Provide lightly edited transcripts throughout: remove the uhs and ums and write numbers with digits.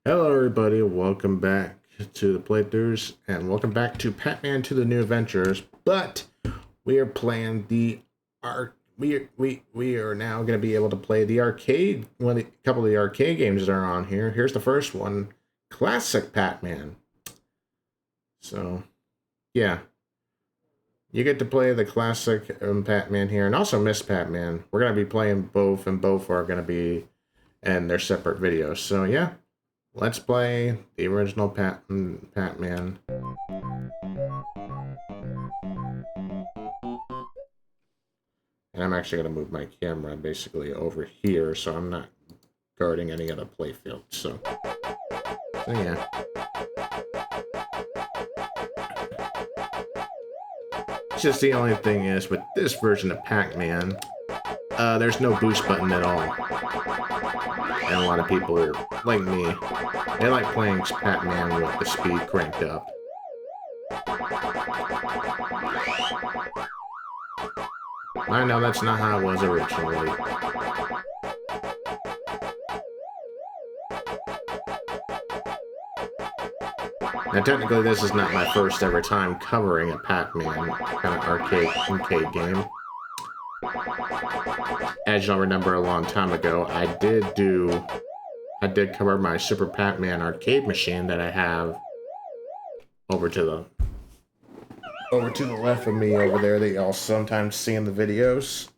Hello everybody, welcome back to the playthroughs and welcome back to Pacman to the New Adventures. But we are playing the we are now going to be able to play the arcade, a couple of the arcade games that are on here. Here's the first one, Classic Pacman. So, yeah. You get to play the classic Pacman here and also Miss Pacman. We're going to be playing both and both are going to be in their separate videos. So, yeah. Let's play the original Pacman. And I'm actually going to move my camera basically over here so I'm not guarding any other playfield. So yeah. Just the only thing is with this version of Pacman, there's no boost button at all. And a lot of people are like me. They like playing Pacman with the speed cranked up. I know that's not how it was originally. Now technically this is not my first ever time covering a Pacman kind of arcade game. As you'll remember a long time ago, I did cover my Super Pacman arcade machine that I have over to the left of me over there that y'all sometimes see in the videos.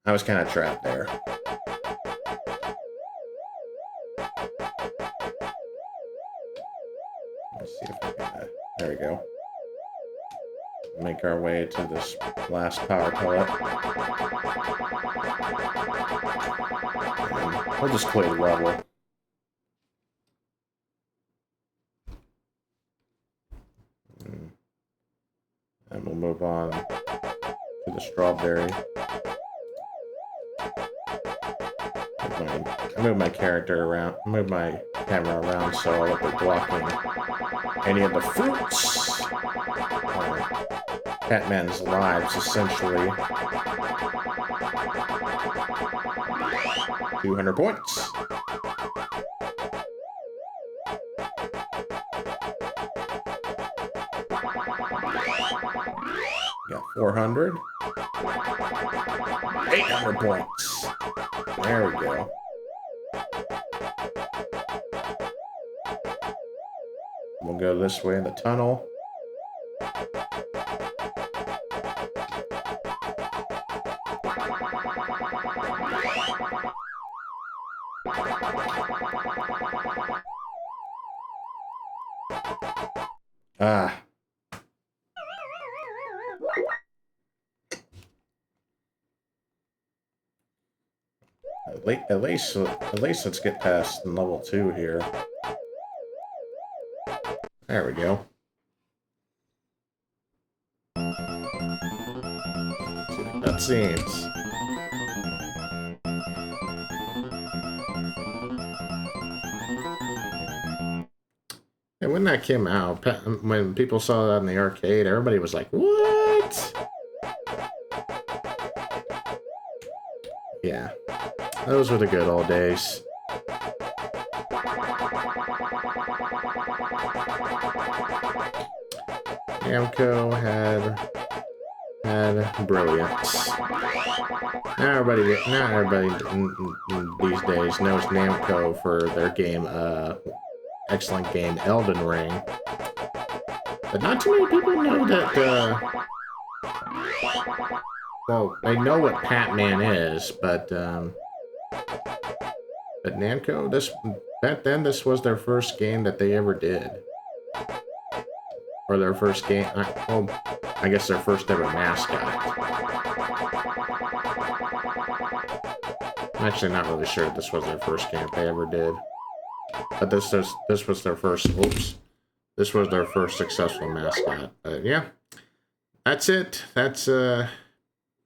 I was kind of trapped there. Let's see if I can, there we go. Make our way to this last power pellet. And I'll just play the level. And we'll move on to the strawberry. I move my character around, move my camera around so I'll look like blocking any of the fruits. Pacman's lives, essentially. 200 points. Got 400. 800 points. There we go. We'll go this way in the tunnel. Ah. At least let's get past level 2 here. There we go. Cutscenes. And when that came out, when people saw that in the arcade, everybody was like, "What?" Yeah, those were the good old days. Namco had brilliance. Not everybody these days knows Namco for their game, excellent game, Elden Ring. But not too many people know that, well, they know what Pacman is, but Namco, back then, this was their first game that they ever did. Or their first game, I guess their first ever mascot. I'm actually not really sure if this was their first game they ever did. But this was their first, this was their first successful mascot. Yeah, that's it. That's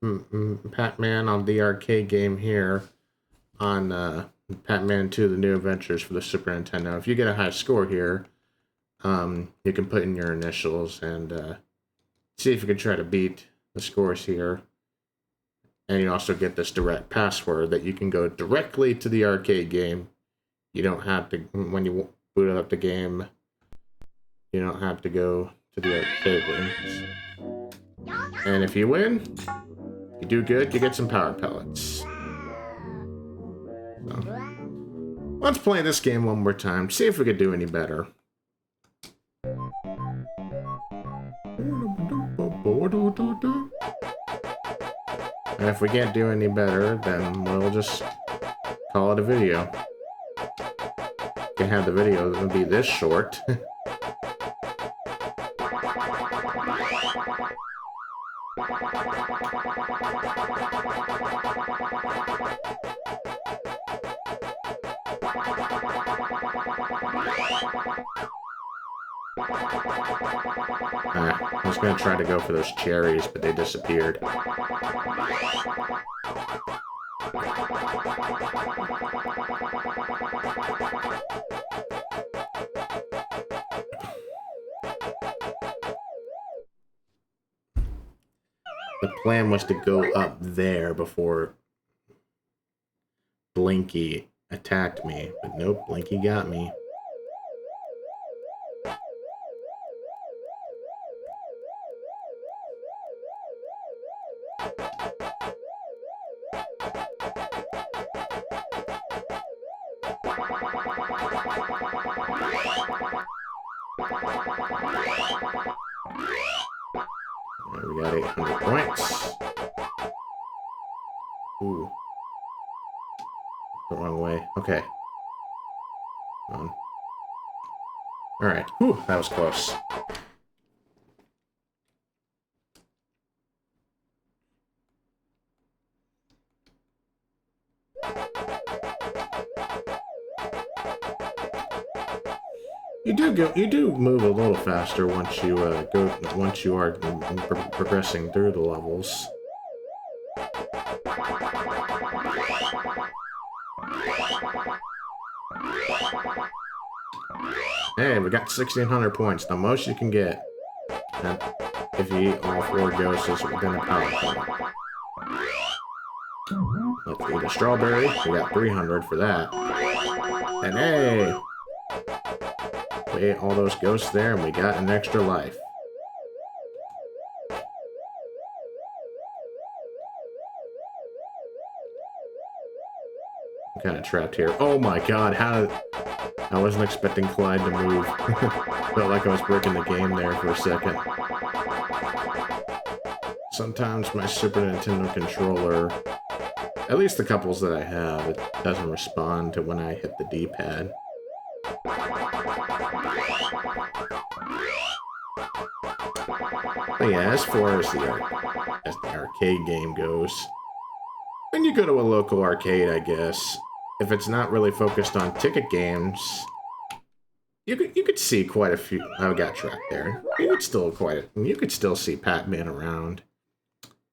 Pacman on the arcade game here on Pacman 2 The New Adventures for the Super Nintendo. If you get a high score here, you can put in your initials and see if you can try to beat the scores here. And you also get this direct password that you can go directly to the arcade game You don't have to, when you boot up the game, you don't have to go to the arcade links. And if you win, you do good, you get some power pellets. So, let's play this game one more time, see if we could do any better. And if we can't do any better, then we'll just call it a video. Can have the video be this short. I was gonna try to go for those cherries, but they disappeared. The plan was to go up there before Blinky attacked me, but nope, Blinky got me. We got 800 points. Ooh. The wrong way. Okay. Alright. Whew, that was close. You do move a little faster once you are progressing through the levels. Hey, we got 1,600 points, the most you can get. And if you eat all 4 ghosts within a power pellet. Let's eat a strawberry. We got 300 for that. And hey! We ate all those ghosts there and we got an extra life. I'm kind of trapped here. Oh my god, I wasn't expecting Clyde to move. Felt like I was breaking the game there for a second. Sometimes my Super Nintendo controller, at least the couples that I have, it doesn't respond to when I hit the D-pad. But yeah, as far as the arcade game goes, when you go to a local arcade, I guess, if it's not really focused on ticket games, you could see quite a few. I got trapped there. You could still see Pacman around.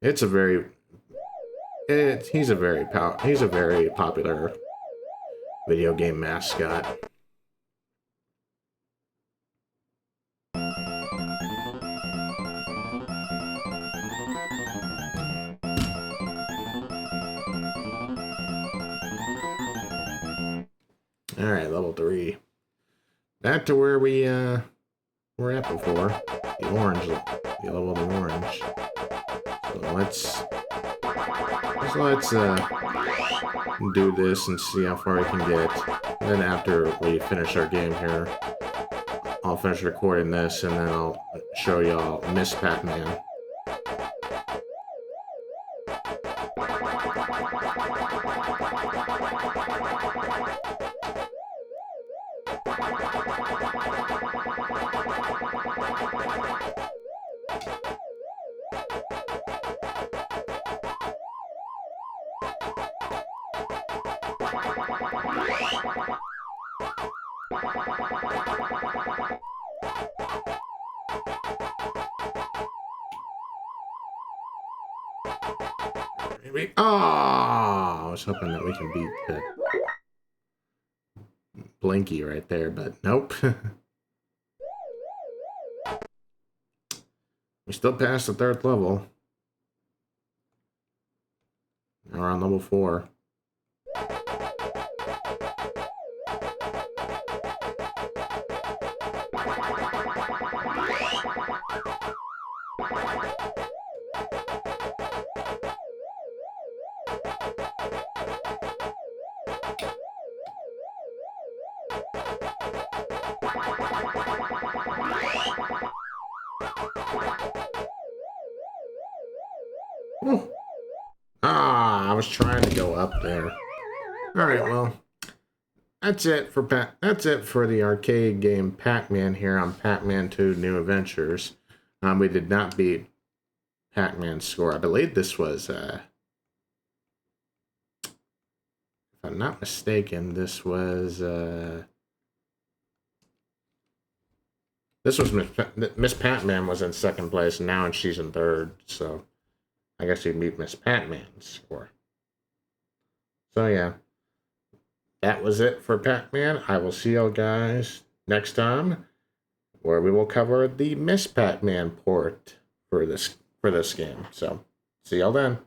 He's a very popular video game mascot. Alright, level 3. Back to where we were at before. The level of the orange. So let's do this and see how far we can get. And then after we finish our game here, I'll finish recording this and then I'll show y'all Miss Pacman. I was hoping that we can beat the Blinky right there, but nope. We still passed the 3rd level. Now we're on level 4. Ooh. Ah, I was trying to go up there. All right, well, that's it for the arcade game Pac-Man here on Pac-Man 2 New Adventures. We did not beat Pac-Man's score. I believe this was, if I'm not mistaken, this was Miss Pac-Man was in second place, and now she's in third. So I guess you beat Miss Pac-Man's score. So yeah. That was it for Pac-Man. I will see y'all guys next time, where we will cover the Miss Pac-Man port for this game. So, see y'all then.